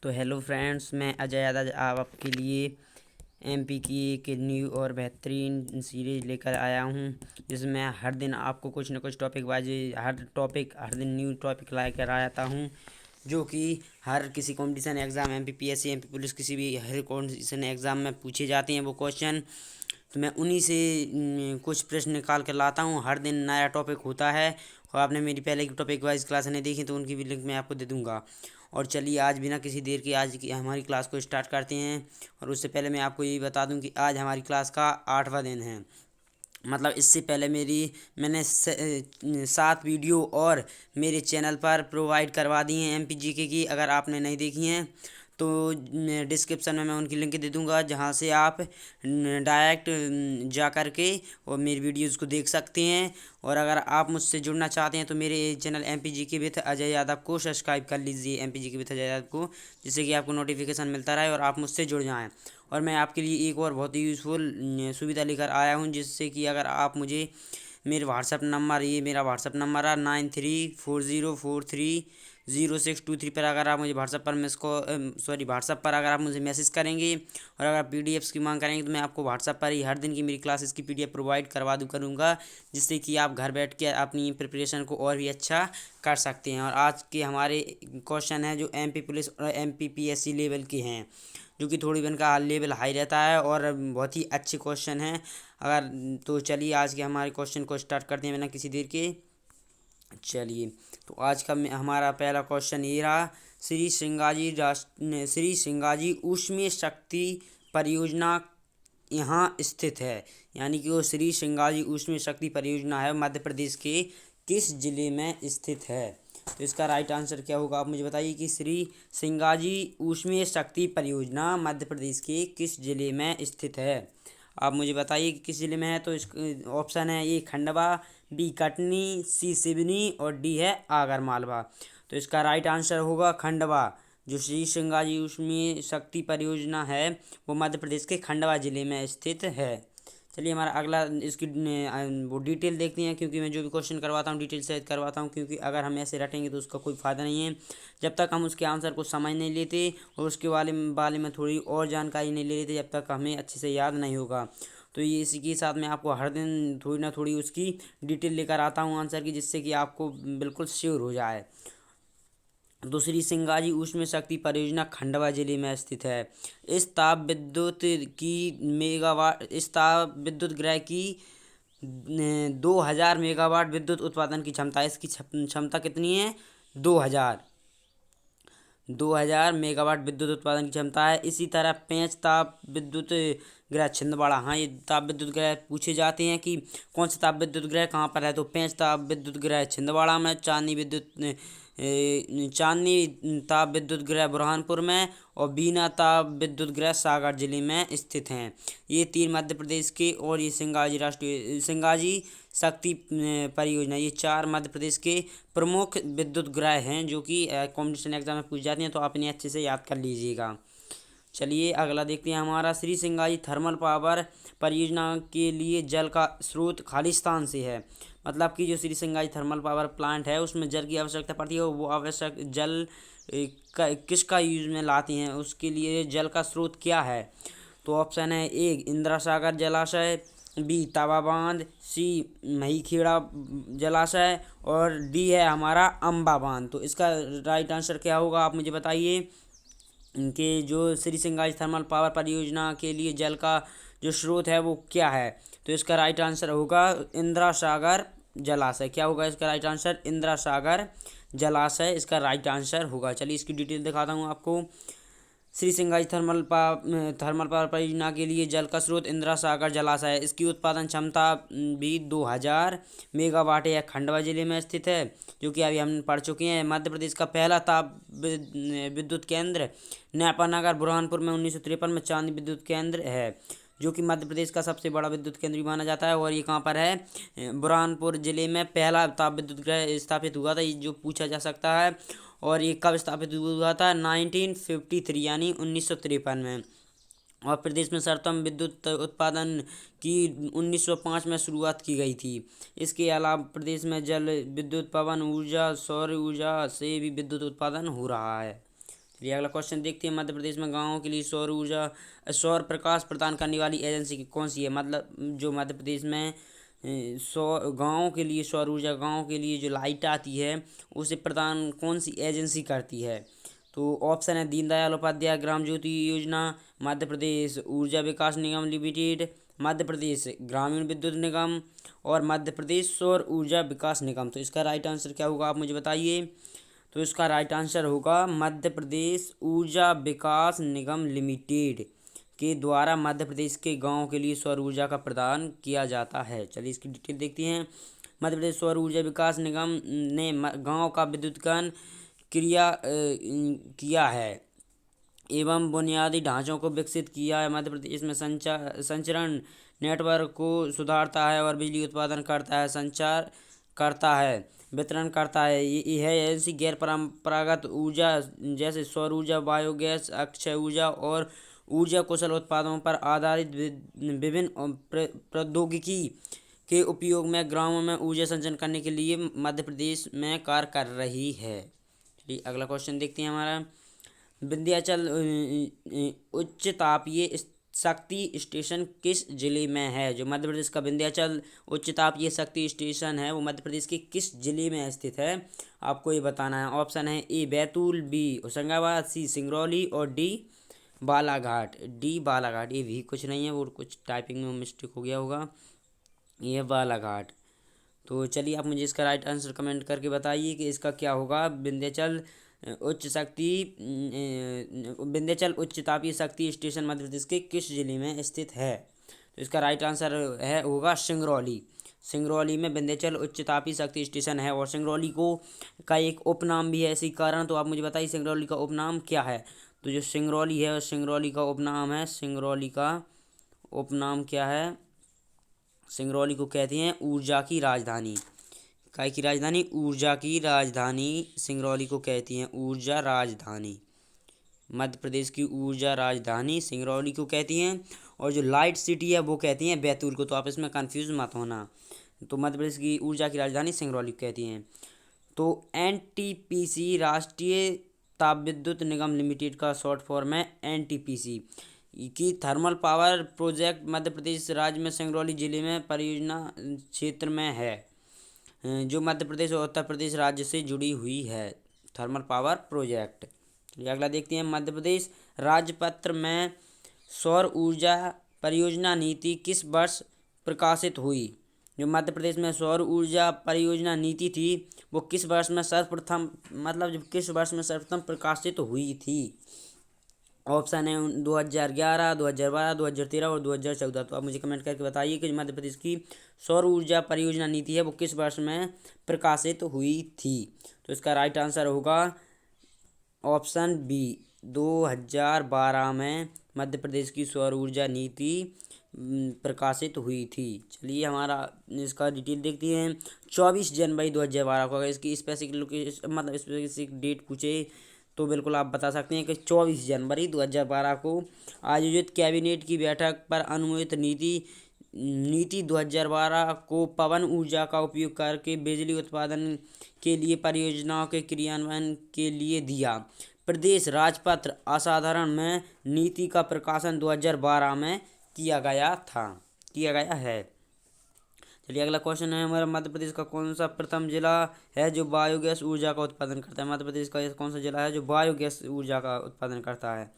तो hello friends, मैं अजय यादव आज आपके लिए एमपी की एक न्यू और बेहतरीन सीरीज लेकर आया हूं, जिसमें हर दिन आपको कुछ न कुछ टॉपिक बाजी हर दिन न्यू टॉपिक लाकर आता हूं, जो कि हर किसी competition exam MPPSC MP police किसी भी हर कंपटीशन एग्ज़ाम में पूछे जाते हैं वो क्वेश्चन। तो मैं उन्हीं से कुछ प्रश्न निकाल कर लाता हूँ। हर दिन नया टॉपिक होता है और आपने मेरी पहले की टॉपिक वाइज क्लास नहीं देखी तो उनकी भी लिंक मैं आपको दे दूँगा। और चलिए आज बिना किसी देर के आज की हमारी क्लास को स्टार्ट करते हैं। और उससे पहले मैं आपको ये बता दूं कि आज हमारी क्लास का 8वां दिन है। मतलब इससे पहले मैंने 7 वीडियो और मेरे चैनल पर प्रोवाइड करवा दी हैं एमपीजीके की। अगर आपने नहीं देखी हैं तो डिस्क्रिप्शन में मैं उनकी लिंक दे दूंगा, जहां से आप डायरेक्ट जा कर के और मेरी वीडियोज़ को देख सकते हैं। और अगर आप मुझसे जुड़ना चाहते हैं तो मेरे channel MP GK with Ajay Yadav को सब्सक्राइब कर लीजिए, एमपीजीके विथ अजय यादव को, जिससे कि आपको नोटिफिकेशन मिलता रहे और आप मुझसे जुड़ जाएँ। और मैं आपके लिए एक और बहुत ही यूज़फुल सुविधा लेकर आया हूँ, जिससे कि अगर आप मुझे मेरे व्हाट्सअप नंबर, ये मेरा व्हाट्सअप नंबर है 9340430623 पर अगर आप मुझे व्हाट्सअप पर अगर आप मुझे मैसेज करेंगे और अगर पीडीएफ्स की मांग करेंगे तो मैं आपको व्हाट्सअप पर ही हर दिन की मेरी क्लासेस की पीडीएफ प्रोवाइड करूँगा, जिससे कि आप घर बैठ के अपनी प्रिपरेशन को और भी अच्छा कर सकते हैं। और आज के हमारे क्वेश्चन हैं जो एमपी पुलिस और एमपीपीएससी लेवल के हैं, जो कि थोड़ी इनका लेवल हाई रहता है और बहुत ही अच्छे क्वेश्चन हैं। अगर तो चलिए आज के हमारे क्वेश्चन को स्टार्ट करते हैं बिना किसी देर के। चलिए तो आज का हमारा पहला क्वेश्चन ये रहा। श्री सिंगाजी ऊष्मीय शक्ति परियोजना यहाँ स्थित है। यानी कि वो श्री सिंगाजी ऊष्मीय शक्ति परियोजना है, मध्य प्रदेश के किस जिले में स्थित है? तो इसका राइट आंसर क्या होगा, आप मुझे बताइए कि श्री सिंगाजी ऊष्मीय शक्ति परियोजना मध्य प्रदेश के किस जिले में स्थित है? आप मुझे बताइए कि किस जिले में है। तो इस ऑप्शन है ए खंडवा, बी कटनी, सी सिवनी और डी है आगर मालवा। तो इसका राइट आंसर होगा खंडवा। जो श्री सिंगाजी ऊष्मीय शक्ति परियोजना है वो मध्य प्रदेश के खंडवा जिले में स्थित है। चलिए हमारा अगला इसकी वो डिटेल देखते हैं, क्योंकि मैं जो भी क्वेश्चन करवाता हूँ डिटेल से करवाता हूँ, क्योंकि अगर हम ऐसे रटेंगे तो उसका कोई फ़ायदा नहीं है जब तक हम उसके आंसर को समझ नहीं लेते और उसके बारे में थोड़ी और जानकारी नहीं ले लेते, जब तक हमें अच्छे से याद नहीं होगा। तो ये इसी के साथ मैं आपको हर दिन थोड़ी ना थोड़ी उसकी डिटेल लेकर आता हूँ आंसर की, जिससे कि आपको बिल्कुल श्योर हो जाए। दूसरी सिंगाजी ऊष्मीय शक्ति परियोजना खंडवा जिले में स्थित है। इस ताप विद्युत गृह की 2000 मेगावाट विद्युत उत्पादन की क्षमता है। इसकी क्षमता कितनी है? 2000 मेगावाट विद्युत उत्पादन की क्षमता है। इसी तरह 5 ताप विद्युत गृह छिंदवाड़ा, हाँ ये ताप विद्युत गृह पूछे जाते हैं कि कौन सा ताप विद्युत गृह कहाँ पर है, तो 5 ताप विद्युत गृह छिंदवाड़ा में, चांदनी ताप विद्युत गृह बुरहानपुर में और बीना ताप विद्युत गृह सागर जिले में स्थित हैं। ये 3 मध्य प्रदेश के, और ये सिंगाजी शक्ति परियोजना, ये 4 मध्य प्रदेश के प्रमुख विद्युत गृह हैं, जो कि कॉम्पिटिशन एग्जाम में पूछ जाती हैं। तो आप इन्हें अच्छे से याद कर लीजिएगा। चलिए अगला देखते हैं हमारा। श्री सिंगाजी थर्मल पावर परियोजना के लिए जल का स्रोत खालिस्तान से है। मतलब कि जो Shri Singaji thermal power plant है उसमें जल की आवश्यकता पड़ती है, वो आवश्यक जल किसका यूज में लाती हैं, उसके लिए जल का स्रोत क्या है? तो ऑप्शन है ए इंदिरा सागर जलाशय, बी तवा बांध, सी महीखेड़ा जलाशय और डी है हमारा अम्बा बांध। तो इसका राइट आंसर क्या होगा, आप मुझे बताइए कि जो श्री सिंगाजी थर्मल पावर परियोजना के लिए जल का जो स्रोत है वो क्या है? तो इसका राइट आंसर होगा इंदिरा सागर जलाशय। क्या होगा इसका राइट आंसर? इंदिरा सागर जलाशय इसका राइट आंसर होगा। चलिए इसकी डिटेल दिखाता हूँ आपको। श्री सिंगाजी थर्मल पावर परियोजना के लिए जल का स्रोत इंदिरा सागर जलाशय है। इसकी उत्पादन क्षमता भी 2000 मेगावाट है। खंडवा जिले में स्थित है, जो कि अभी हम पढ़ चुके हैं। मध्य प्रदेश का पहला ताप विद्युत केंद्र नेपानगर बुरहानपुर में 1953 में चांदनी विद्युत केंद्र है, जो कि मध्य प्रदेश का सबसे बड़ा विद्युत केंद्र भी माना जाता है। और ये कहाँ पर है? बुरहानपुर जिले में पहला ताप विद्युत गृह स्थापित हुआ था, ये जो पूछा जा सकता है। और ये कब स्थापित हुआ था? 1953 यानी 1953 में। और प्रदेश में सर्वोत्तम विद्युत उत्पादन की 1905 में शुरुआत की गई थी। इसके अलावा प्रदेश में जल विद्युत, पवन ऊर्जा, सौर ऊर्जा से भी विद्युत उत्पादन हो रहा है। चलिए अगला क्वेश्चन देखते हैं। मध्य प्रदेश में गाँवों के लिए सौर प्रकाश प्रदान करने वाली एजेंसी कौन सी है? मतलब जो मध्य प्रदेश में सौर गाँवों के लिए सौर ऊर्जा, गाँव के लिए जो लाइट आती है उसे प्रदान कौन सी एजेंसी करती है? तो ऑप्शन है दीनदयाल उपाध्याय ग्राम ज्योति योजना, मध्य प्रदेश ऊर्जा विकास निगम लिमिटेड, मध्य प्रदेश ग्रामीण विद्युत निगम और मध्य प्रदेश सौर ऊर्जा विकास निगम। तो इसका राइट आंसर क्या होगा, आप मुझे बताइए। तो इसका राइट आंसर होगा मध्य प्रदेश ऊर्जा विकास निगम लिमिटेड के द्वारा मध्य प्रदेश के गाँव के लिए सौर ऊर्जा का प्रदान किया जाता है। चलिए इसकी डिटेल देखते हैं। मध्य प्रदेश सौर ऊर्जा विकास निगम ने गाँव का विद्युतीकरण किया है एवं बुनियादी ढांचों को विकसित किया है। मध्य प्रदेश में संचरण नेटवर्क को सुधारता है और बिजली उत्पादन करता है, संचार करता है, वितरण करता है। यह ऐसी गैर परंपरागत ऊर्जा जैसे सौर ऊर्जा, बायोगैस, अक्षय ऊर्जा और ऊर्जा कुशल उत्पादों पर आधारित विभिन्न प्रौद्योगिकी के उपयोग में ग्रामों में ऊर्जा संचयन करने के लिए मध्य प्रदेश में कार्य कर रही है। चलिए अगला क्वेश्चन देखते हैं हमारा। विंध्याचल उच्च तापीय शक्ति स्टेशन किस जिले में है? जो मध्य प्रदेश का विंध्याचल उच्च तापीय शक्ति स्टेशन है वो मध्य प्रदेश के किस जिले में स्थित है, आपको ये बताना है। ऑप्शन है ए बैतूल, बी होशंगाबाद, सी सिंगरौली और डी बालाघाट। डी बालाघाट, ये भी कुछ नहीं है, वो कुछ टाइपिंग में मिस्टेक हो गया होगा, ये बालाघाट। तो चलिए आप मुझे इसका राइट आंसर कमेंट करके बताइए कि इसका क्या होगा। विंध्याचल उच्च तापीय शक्ति स्टेशन मध्य प्रदेश के किस जिले में स्थित है? तो इसका राइट आंसर होगा सिंगरौली। सिंगरौली में विंध्याचल उच्च तापीय शक्ति स्टेशन है और सिंगरौली को का एक उपनाम भी है इसी कारण। तो आप मुझे बताइए सिंगरौली का उपनाम क्या है? तो जो सिंगरौली है और सिंगरौली का उपनाम है, सिंगरौली का उपनाम क्या है? सिंगरौली को कहते हैं ऊर्जा की राजधानी। काय की राजधानी? ऊर्जा की राजधानी सिंगरौली को कहती हैं ऊर्जा राजधानी। मध्य प्रदेश की ऊर्जा राजधानी सिंगरौली को कहती हैं और जो लाइट सिटी है वो कहती हैं बैतूल को। तो आप इसमें कंफ्यूज मत होना। तो मध्य प्रदेश की ऊर्जा की राजधानी सिंगरौली को कहती हैं। तो एनटीपीसी राष्ट्रीय ताप विद्युत निगम लिमिटेड का शॉर्ट फॉर्म है एनटीपीसी की thermal power project Madhya Pradesh राज्य में सिंगरौली जिले में परियोजना क्षेत्र में है, जो मध्य प्रदेश और उत्तर प्रदेश राज्य से जुड़ी हुई है। Thermal power project. अगला देखते हैं। मध्य प्रदेश राजपत्र में सौर ऊर्जा परियोजना नीति किस वर्ष प्रकाशित हुई? जो मध्य प्रदेश में सौर ऊर्जा परियोजना नीति थी वो किस वर्ष में सर्वप्रथम, मतलब जब किस वर्ष में सर्वप्रथम प्रकाशित हुई थी? ऑप्शन है 2011, 2012, 2013 और 2014। तो आप मुझे कमेंट करके बताइए कि मध्य प्रदेश की सौर ऊर्जा परियोजना नीति है वो किस वर्ष में प्रकाशित हुई थी। तो इसका राइट आंसर होगा ऑप्शन बी, 2012 में मध्य प्रदेश की सौर ऊर्जा नीति प्रकाशित हुई थी। चलिए हमारा इसका डिटेल देखते हैं। 24 जनवरी 2012 को अगर इसकी स्पेसिफिक लोकेशन मतलब स्पेसिफिक डेट पूछे तो बिल्कुल आप बता सकते हैं कि 24 जनवरी 2012 को आयोजित कैबिनेट की बैठक पर अनुमोदित नीति 2012 को पवन ऊर्जा का उपयोग करके बिजली उत्पादन के लिए परियोजनाओं के क्रियान्वयन के लिए दिया। प्रदेश राजपत्र असाधारण में नीति का प्रकाशन 2012 में किया गया है। चलिए अगला क्वेश्चन है हमारा। मध्य प्रदेश का कौन सा प्रथम जिला है जो बायोगैस ऊर्जा का उत्पादन करता है? मध्य प्रदेश का ऐसा कौन सा जिला है जो बायोगैस ऊर्जा का उत्पादन करता है,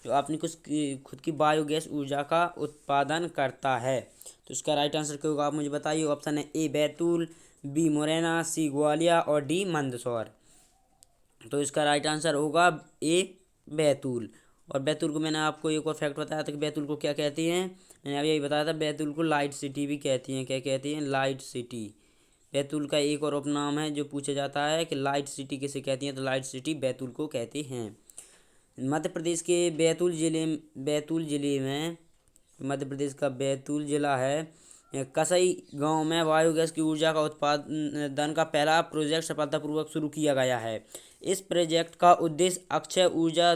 जो अपनी कुछ खुद की बायोगैस ऊर्जा का उत्पादन करता है? तो इसका राइट आंसर क्या होगा, आप मुझे बताइए। ऑप्शन है ए बैतूल, बी मुरैना, सी ग्वालियर और डी मंदसौर। तो इसका राइट आंसर होगा ए बैतूल। और बैतूल को मैंने आपको एक और फैक्ट बताया था कि बैतूल को क्या कहती हैं, मैंने अभी यही बताया था। बैतूल को लाइट सिटी भी कहती हैं। क्या कहती हैं? Light city. बैतूल का एक और उपनाम है जो पूछा जाता है कि लाइट सिटी किसे कहती हैं, तो लाइट सिटी बैतूल को कहते हैं। मध्य प्रदेश के बैतूल जिले में मध्य प्रदेश का बैतूल जिला है कसई गांव में बायोगैस की ऊर्जा का उत्पादन का पहला प्रोजेक्ट सफलतापूर्वक शुरू किया गया है। इस प्रोजेक्ट का उद्देश्य अक्षय ऊर्जा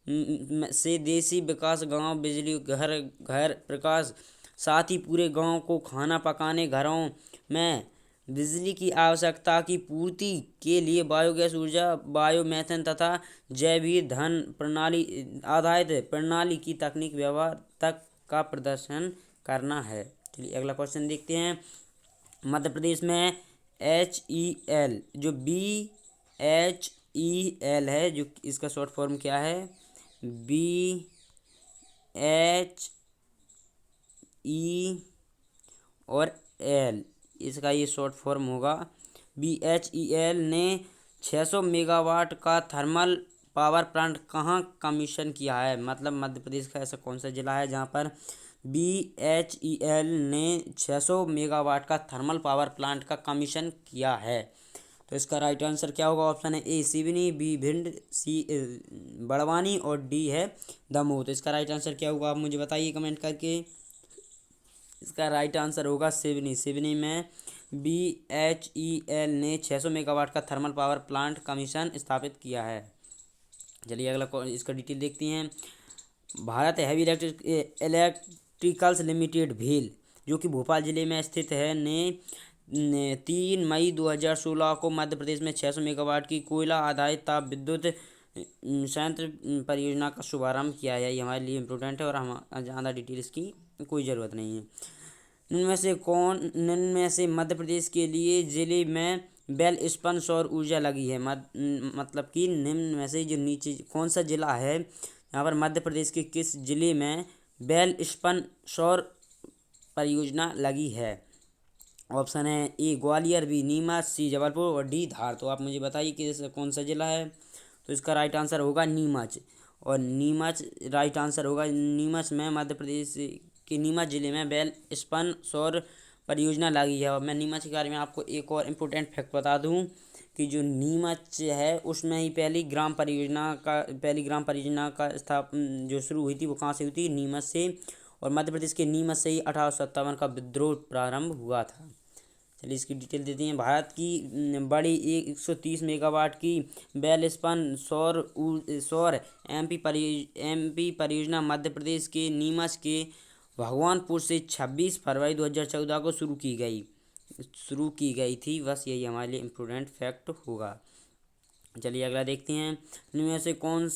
से देशी विकास, गांव बिजली, घर प्रकाश, साथ ही पूरे गांव को खाना पकाने, घरों में बिजली की आवश्यकता की पूर्ति के लिए बायोगैस ऊर्जा, बायोमेथेन तथा जैव ईंधन प्रणाली आधारित प्रणाली की तकनीक व्यवहार तक का प्रदर्शन करना है। चलिए अगला क्वेश्चन देखते हैं। मध्य प्रदेश में HEL जो BHEL है, जो इसका शॉर्ट फॉर्म क्या है, BHE और L, इसका ये शॉर्ट फॉर्म होगा। BHEL ने 600 मेगावाट का थर्मल पावर प्लांट कहाँ कमीशन किया है? मतलब मध्य प्रदेश का ऐसा कौन सा जिला है जहाँ पर BHEL ने 600 मेगावाट का थर्मल पावर प्लांट का कमीशन किया है? तो इसका राइट आंसर क्या होगा? ऑप्शन है ए सिवनी, बी भिंड, सी बड़वानी और डी है दमोह। तो इसका राइट आंसर क्या होगा आप मुझे बताइए कमेंट करके। इसका राइट आंसर होगा सिवनी। सिवनी में BHEL ने 600 मेगावाट का थर्मल पावर प्लांट कमीशन स्थापित किया है। चलिए अगला इसका डिटेल देखते हैं। भारत हैवी इलेक्ट्रिकल्स लिमिटेड भेल, जो कि भोपाल जिले में स्थित है, ने 3 मई 2016 को मध्य प्रदेश में 600 मेगावाट की कोयला आधारित ताप विद्युत संयंत्र परियोजना का शुभारंभ किया है। ये हमारे लिए इम्पोर्टेंट है और हम ज़्यादा डिटेल इसकी कोई ज़रूरत नहीं है। इनमें से मध्य प्रदेश के लिए जिले में बेल स्पन सौर ऊर्जा लगी है। मतलब कि निम्न में से जो नीचे कौन सा जिला है, यहाँ पर मध्य प्रदेश के किस जिले में बेल स्पन सौर परियोजना लगी है? ऑप्शन है ए ग्वालियर, बी नीमच, सी जबलपुर और डी धार। तो आप मुझे बताइए कि कौन सा जिला है। तो इसका राइट आंसर होगा नीमच, और नीमच राइट आंसर होगा। नीमच में मध्य प्रदेश के नीमच जिले में बेल स्पन सौर परियोजना लगी है। और मैं नीमच के बारे में आपको एक और इम्पोर्टेंट फैक्ट बता दूं कि जो नीमच है उसमें ही पहली ग्राम परियोजना का स्थापना जो शुरू हुई थी वो कहाँ से हुई थी? नीमच से। और मध्य प्रदेश के नीमच से ही 1857 का विद्रोह प्रारंभ हुआ था। चलिए इसकी डिटेल देते हैं। भारत की बड़ी 130 मेगावाट की बेल स्पन सौर MP परियोजना मध्य प्रदेश के नीमच के भगवानपुर से 26 फरवरी 2014 को शुरू की गई थी। बस यही हमारे लिए इम्पोर्टेंट फैक्ट होगा। चलिए अगला देखते हैं। इनमें से कौन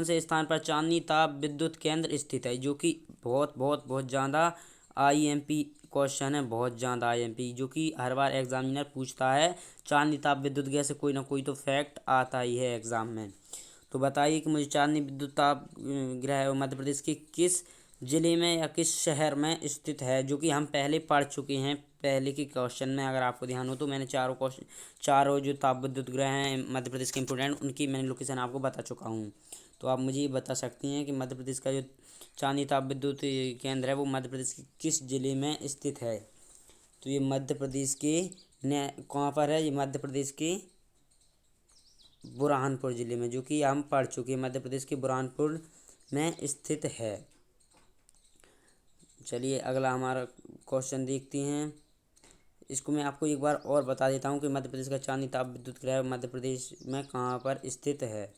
से स्थान पर चांदनी ताप विद्युत केंद्र स्थित है? जो कि बहुत ज़्यादा IMP क्वेश्चन है, बहुत ज़्यादा IMP, जो कि हर बार एग्जामिनर पूछता है। चांदनी ताप विद्युत गृह से कोई ना कोई तो फैक्ट आता ही है एग्जाम में। तो बताइए कि मुझे चांदनी विद्युत ताप गृह मध्य प्रदेश के किस जिले में या किस शहर में स्थित है? जो कि हम पहले पढ़ चुके हैं पहले के क्वेश्चन में। अगर आपको ध्यान हो तो मैंने चारों जो ताप विद्युत गृह हैं मध्य प्रदेश के इम्पोर्टेंट, उनकी मैंने लोकेशन आपको बता चुका हूँ। तो आप मुझे ये बता सकती हैं कि मध्य प्रदेश का जो चांदनी ताप विद्युत केंद्र है वो मध्य प्रदेश के किस जिले में स्थित है? तो ये मध्य प्रदेश के कहाँ पर है? ये मध्य प्रदेश के बुरहानपुर जिले में, जो कि हम पढ़ चुके हैं, मध्य प्रदेश के बुरहानपुर में स्थित है। चलिए अगला हमारा क्वेश्चन देखते हैं। इसको मैं आपको एक बार और बता देता हूँ कि मध्य प्रदेश का चांदनी ताप विद्युत गृह मध्य प्रदेश में कहाँ पर स्थित है,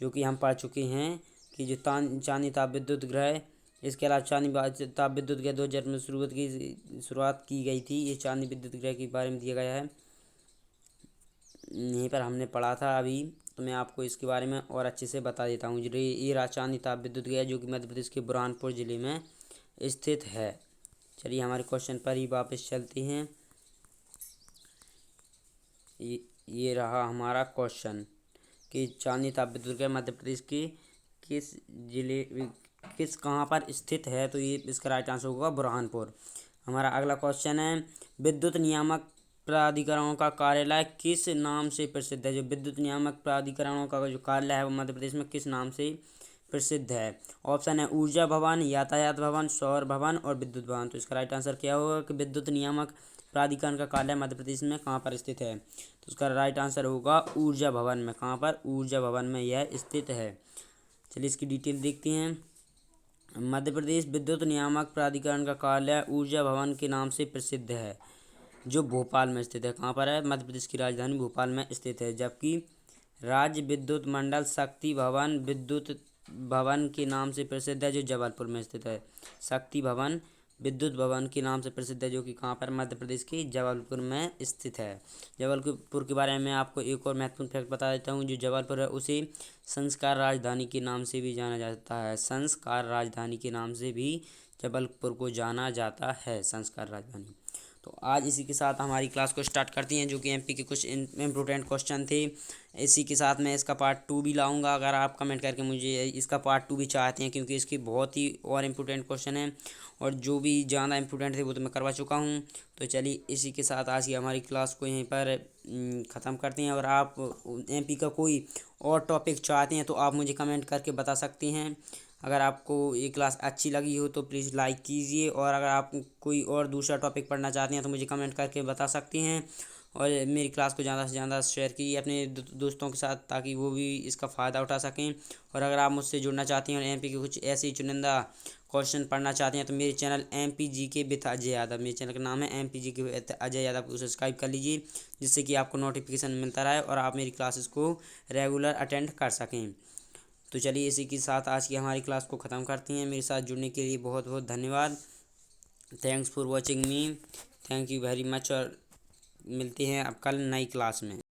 जो कि हम पढ़ चुके हैं कि जो चांदनी ताप विद्युत गृह, इसके अलावा चांदनी ताप विद्युत गृह 2000 में शुरुआत की गई थी। ये चांदनी विद्युत गृह के बारे में दिया गया है, यहीं पर हमने पढ़ा था अभी। तो मैं आपको इसके बारे में और अच्छे से बता देता हूँ। ये चांदनी ताप विद्युत गृह जो कि मध्य प्रदेश के बुरहानपुर जिले में स्थित है। चलिए हमारे क्वेश्चन पर ही वापस चलते हैं। ये रहा हमारा क्वेश्चन कि चांदनी ताप विद्युत गृह मध्य प्रदेश के किस कहाँ पर स्थित है? तो ये इसका राइट आंसर होगा बुरहानपुर। हमारा अगला क्वेश्चन है, विद्युत नियामक प्राधिकरणों का कार्यालय किस नाम से प्रसिद्ध है? जो विद्युत नियामक प्राधिकरणों का जो कार्यालय है वो मध्य प्रदेश में किस नाम से प्रसिद्ध है? ऑप्शन है ऊर्जा भवन, यातायात भवन, सौर भवन और विद्युत भवन। तो इसका राइट आंसर क्या होगा कि विद्युत नियामक प्राधिकरण का कार्यालय मध्य प्रदेश में कहाँ पर स्थित है? तो उसका राइट आंसर होगा ऊर्जा भवन में। कहाँ पर? ऊर्जा भवन में यह स्थित है। चलिए इसकी डिटेल देखते हैं। मध्य प्रदेश विद्युत नियामक प्राधिकरण का कार्यालय ऊर्जा भवन के नाम से प्रसिद्ध है, जो भोपाल में स्थित है। कहाँ पर है? मध्य प्रदेश की राजधानी भोपाल में स्थित है। जबकि राज्य विद्युत मंडल शक्ति भवन विद्युत भवन के नाम से प्रसिद्ध है, जो जबलपुर में स्थित है। शक्ति भवन विद्युत भवन के नाम से प्रसिद्ध है, जो कि कहाँ पर, मध्य प्रदेश के जबलपुर में स्थित है। जबलपुर के बारे में मैं आपको एक और महत्वपूर्ण फैक्ट बता देता हूँ। जो जबलपुर है उसे संस्कार राजधानी के नाम से भी जाना जाता है। संस्कार राजधानी के नाम से भी जबलपुर को जाना जाता है, संस्कार राजधानी। तो आज इसी के साथ हमारी क्लास को स्टार्ट करती हैं, जो कि एमपी के कुछ इम्पोर्टेंट क्वेश्चन थे। इसी के साथ मैं इसका पार्ट 2 भी लाऊंगा, अगर आप कमेंट करके मुझे इसका पार्ट 2 भी चाहते हैं, क्योंकि इसके बहुत ही और इम्पोर्टेंट क्वेश्चन हैं, और जो भी ज़्यादा इम्पोर्टेंट थे वो तो मैं करवा चुका हूँ। तो चलिए इसी के साथ आज की हमारी क्लास को यहीं पर ख़त्म करते हैं। और आप एमपी का कोई और टॉपिक चाहते हैं तो आप मुझे कमेंट करके बता सकते हैं। अगर आपको ये क्लास अच्छी लगी हो तो प्लीज़ लाइक कीजिए, और अगर आप कोई और दूसरा टॉपिक पढ़ना चाहते हैं तो मुझे कमेंट करके बता सकते हैं। और मेरी क्लास को ज़्यादा से ज़्यादा शेयर कीजिए अपने दोस्तों के साथ, ताकि वो भी इसका फ़ायदा उठा सकें। और अगर आप मुझसे जुड़ना चाहते हैं और एमपी के कुछ ऐसे ही चुनिंदा क्वेश्चन पढ़ना चाहते हैं तो मेरे channel MPGK with Ajay Yadav, मेरे चैनल का नाम है MPGK विथ अजय यादव, को सब्सक्राइब कर लीजिए, जिससे कि आपको नोटिफिकेशन मिलता रहे और आप मेरी क्लासेस को रेगुलर अटेंड कर सकें। तो चलिए इसी के साथ आज की हमारी क्लास को ख़त्म करती हैं। मेरे साथ जुड़ने के लिए बहुत बहुत धन्यवाद। Thanks for watching me, thank you very much, और मिलते हैं अब कल नई क्लास में।